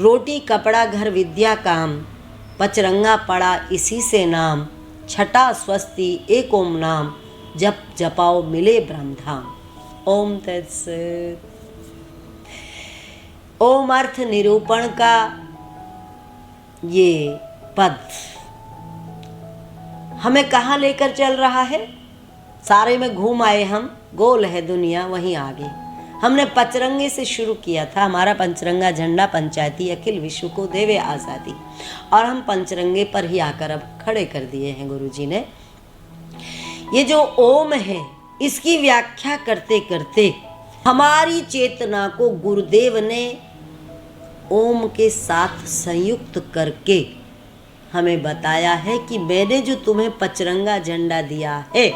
रोटी कपड़ा घर विद्या काम, पचरंगा पड़ा इसी से नाम, छठा स्वस्ति एक ओम नाम, जप जपाओ मिले ब्रह्मधाम। ओम तत्सत। ओम अर्थ निरूपण का ये पद हमें कहाँ लेकर चल रहा है? सारे में घूम आए हम, गोल है दुनिया वहीं आगे। हमने पचरंगे से शुरू किया था, हमारा पंचरंगा झंडा पंचायती अखिल विश्व को देवे आज़ादी, और हम पंचरंगे पर ही आकर अब खड़े कर दिए हैं गुरुजी ने। ये जो ओम है इसकी व्याख्या करते करते हमारी चेतना को गुरुदेव ने ओम के साथ संयुक्त करके हमें बताया है कि मैंने जो तुम्हें पचरंगा झंडा दिया है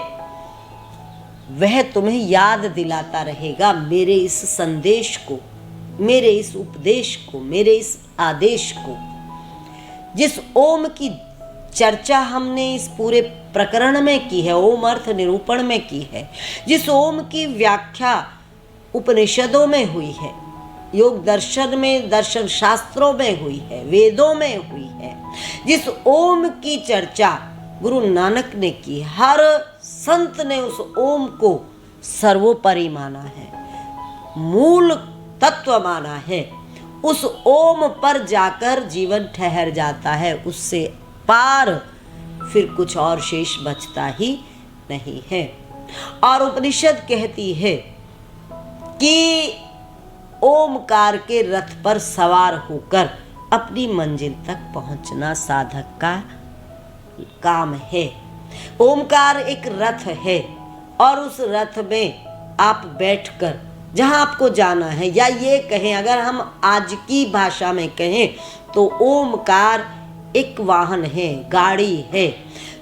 वह तुम्हें याद दिलाता रहेगा मेरे इस संदेश को, मेरे इस उपदेश को, मेरे इस आदेश को। जिस ओम की चर्चा हमने इस पूरे प्रकरण में की है, ओम अर्थ निरूपण में की है, जिस ओम की व्याख्या उपनिषदों में हुई है, योग दर्शन में, दर्शन शास्त्रों में हुई है, वेदों में हुई है, जिस ओम की चर्चा गुरु नानक ने की, हर संत ने उस ओम को सर्वोपरि माना है, मूल तत्व माना है। उस ओम पर जाकर जीवन ठहर जाता है, उससे पार फिर कुछ और शेष बचता ही नहीं है। और उपनिषद कहती है कि ओमकार के रथ पर सवार होकर अपनी मंजिल तक पहुंचना साधक का काम है। ओमकार एक रथ है और उस रथ में आप बैठकर जहां आपको जाना है, या ये कहें अगर हम आज की भाषा में कहें तो ओमकार एक वाहन है, गाड़ी है।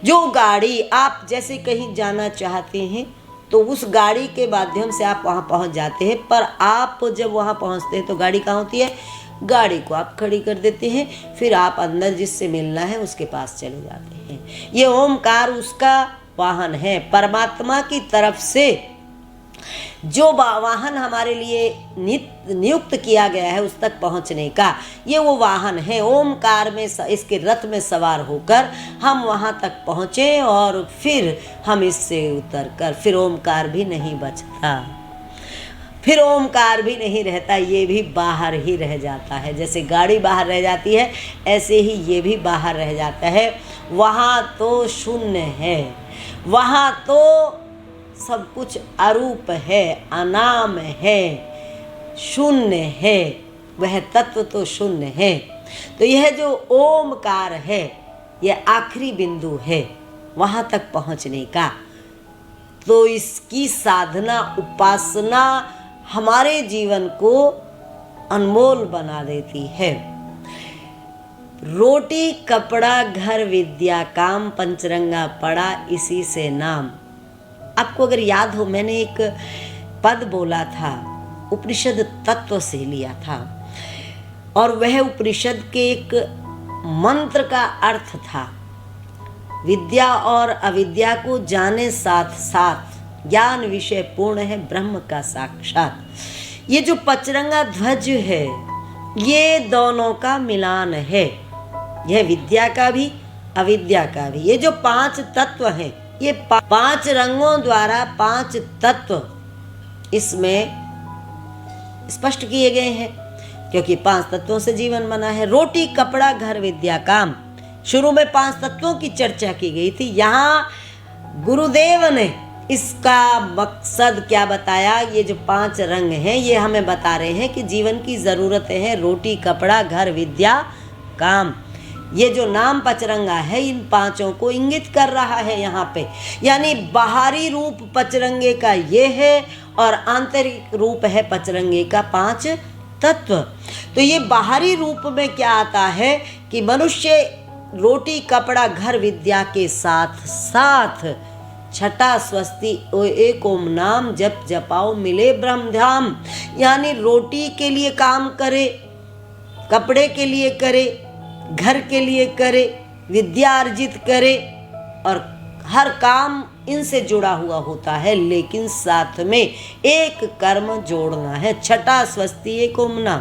जो गाड़ी आप जैसे कहीं जाना चाहते हैं तो उस गाड़ी के माध्यम से आप वहां पहुंच जाते हैं, पर आप जब वहां पहुंचते हैं तो गाड़ी कहाँ होती है? गाड़ी को आप खड़ी कर देते हैं, फिर आप अंदर जिससे मिलना है उसके पास चले जाते हैं। ये ओमकार उसका वाहन है। परमात्मा की तरफ से जो वाहन हमारे लिए नियुक्त किया गया है उस तक पहुंचने का, ये वो वाहन है। ओमकार में, इसके रथ में सवार होकर हम वहां तक पहुंचे और फिर हम इससे उतरकर फिर ओमकार भी नहीं बचता, फिर ओमकार भी नहीं रहता, ये भी बाहर ही रह जाता है। जैसे गाड़ी बाहर रह जाती है ऐसे ही ये भी बाहर रह जाता है। वहाँ तो शून्य है, वहाँ तो सब कुछ अरूप है, अनाम है, शून्य है, वह तत्व तो शून्य है। तो यह जो ओमकार है यह आखिरी बिंदु है वहाँ तक पहुँचने का। तो इसकी साधना, उपासना हमारे जीवन को अनमोल बना देती है। रोटी कपड़ा घर विद्या काम, पंचरंगा पड़ा इसी से नाम। आपको अगर याद हो, मैंने एक पद बोला था, उपनिषद तत्व से लिया था, और वह उपनिषद के एक मंत्र का अर्थ था, विद्या और अविद्या को जाने साथ साथ ज्ञान विषय पूर्ण है ब्रह्म का साक्षात। ये जो पचरंगा ध्वज है ये दोनों का मिलान है, यह विद्या का भी अविद्या का भी। ये जो 5 तत्व हैं, ये 5 रंगों द्वारा 5 तत्व इसमें स्पष्ट किए गए हैं, क्योंकि 5 तत्वों से जीवन बना है। रोटी कपड़ा घर विद्या काम, शुरू में 5 तत्वों की चर्चा की गई थी। यहाँ गुरुदेव ने इसका मकसद क्या बताया? ये जो 5 रंग हैं ये हमें बता रहे हैं कि जीवन की ज़रूरतें हैं रोटी कपड़ा घर विद्या काम। ये जो नाम पचरंगा है इन 5 को इंगित कर रहा है यहाँ पे, यानी बाहरी रूप पचरंगे का ये है और आंतरिक रूप है पचरंगे का 5 तत्व। तो ये बाहरी रूप में क्या आता है कि मनुष्य रोटी कपड़ा घर विद्या के साथ साथ छठा स्वस्ति एक ओम नाम जप जपाओ मिले ब्रह्मधाम, यानी रोटी के लिए काम करे, कपड़े के लिए करे, घर के लिए करे, विद्या अर्जित करे, और हर काम इनसे जुड़ा हुआ होता है, लेकिन साथ में एक कर्म जोड़ना है। छठा स्वस्ति एक ओम नाम,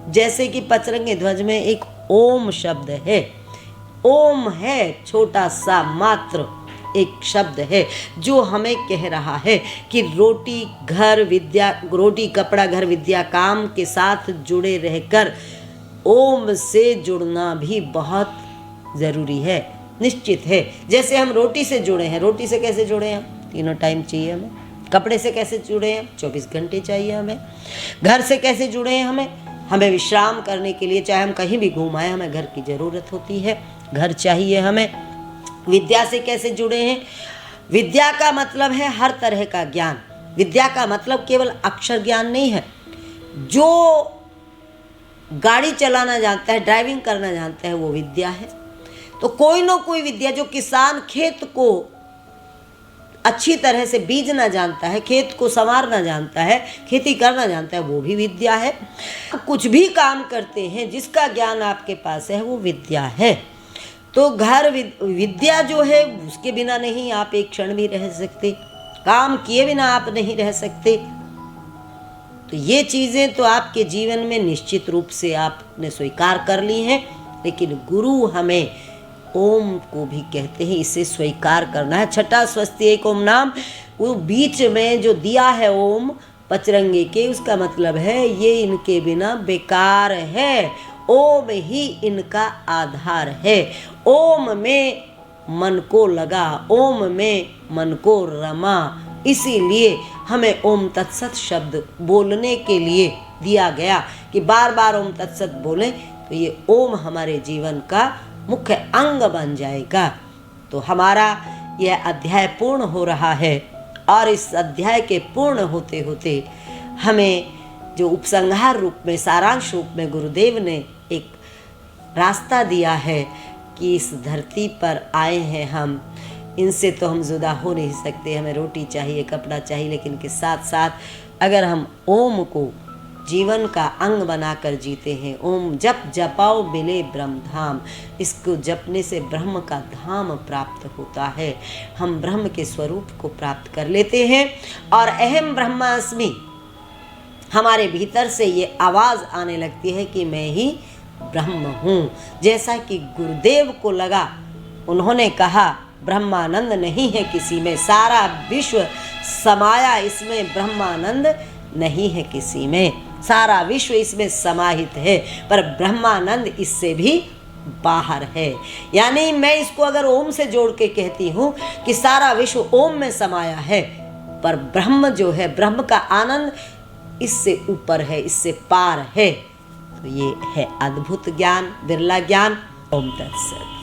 जैसे कि पचरंगी ध्वज में एक ओम शब्द है। ओम है छोटा सा मात्र एक शब्द है जो हमें कह रहा है कि रोटी घर विद्या, रोटी कपड़ा घर विद्या काम के साथ जुड़े रहकर ओम से जुड़ना भी बहुत ज़रूरी है, निश्चित है। जैसे हम रोटी से जुड़े हैं, रोटी से कैसे जुड़े हैं? तीनों टाइम चाहिए हमें। कपड़े से कैसे जुड़े हैं? 24 घंटे चाहिए हमें। घर से कैसे जुड़े हैं? हमें विश्राम करने के लिए, चाहे हम कहीं भी घूम आए, हमें घर की ज़रूरत होती है, घर चाहिए हमें। विद्या से कैसे जुड़े हैं? विद्या का मतलब है हर तरह का ज्ञान। विद्या का मतलब केवल अक्षर ज्ञान नहीं है। जो गाड़ी चलाना जानता है, ड्राइविंग करना जानता है, वो विद्या है। तो कोई ना कोई विद्या, जो किसान खेत को अच्छी तरह से बीजना जानता है, खेत को संवारना जानता है, खेती करना जानता है, वो भी विद्या है। कुछ भी काम करते हैं जिसका ज्ञान आपके पास है, वो विद्या है। तो घर विद्या जो है, उसके बिना नहीं आप एक क्षण भी रह सकते, काम किए बिना आप नहीं रह सकते। तो ये चीज़ें तो आपके जीवन में निश्चित रूप से आपने स्वीकार कर ली हैं, लेकिन गुरु हमें ओम को भी कहते हैं, इसे स्वीकार करना है। छठा स्वस्ति एक ओम नाम, वो बीच में जो दिया है ओम पचरंगे के, उसका मतलब है ये इनके बिना बेकार है, ओम ही इनका आधार है। ओम में मन को लगा, ओम में मन को रमा, इसीलिए हमें ओम तत्सत शब्द बोलने के लिए दिया गया कि बार बार ओम तत्सत बोलें, तो ये ओम हमारे जीवन का मुख्य अंग बन जाएगा। तो हमारा यह अध्याय पूर्ण हो रहा है, और इस अध्याय के पूर्ण होते होते हमें जो उपसंहार रूप में, सारांश रूप में गुरुदेव ने एक रास्ता दिया है कि इस धरती पर आए हैं हम, इनसे तो हम जुदा हो नहीं सकते, हमें रोटी चाहिए, कपड़ा चाहिए, लेकिन के साथ साथ अगर हम ओम को जीवन का अंग बनाकर जीते हैं, ओम जप जपाओ मिले ब्रह्म धाम, इसको जपने से ब्रह्म का धाम प्राप्त होता है, हम ब्रह्म के स्वरूप को प्राप्त कर लेते हैं। और अहम ब्रह्मास्मि, हमारे भीतर से ये आवाज़ आने लगती है कि मैं ही ब्रह्म हूँ। जैसा कि गुरुदेव को लगा, उन्होंने कहा ब्रह्मानंद नहीं है किसी में, सारा विश्व समाया इसमें, ब्रह्मानंद नहीं है किसी में, सारा विश्व इसमें समाहित है, पर ब्रह्मानंद इससे भी बाहर है। यानी मैं इसको अगर ओम से जोड़ के कहती हूँ कि सारा विश्व ओम में समाया है, पर ब्रह्म जो है, ब्रह्म का आनंद इससे ऊपर है, इससे पार है। तो ये है अद्भुत ज्ञान, बिरला ज्ञान। ओम तत्सत।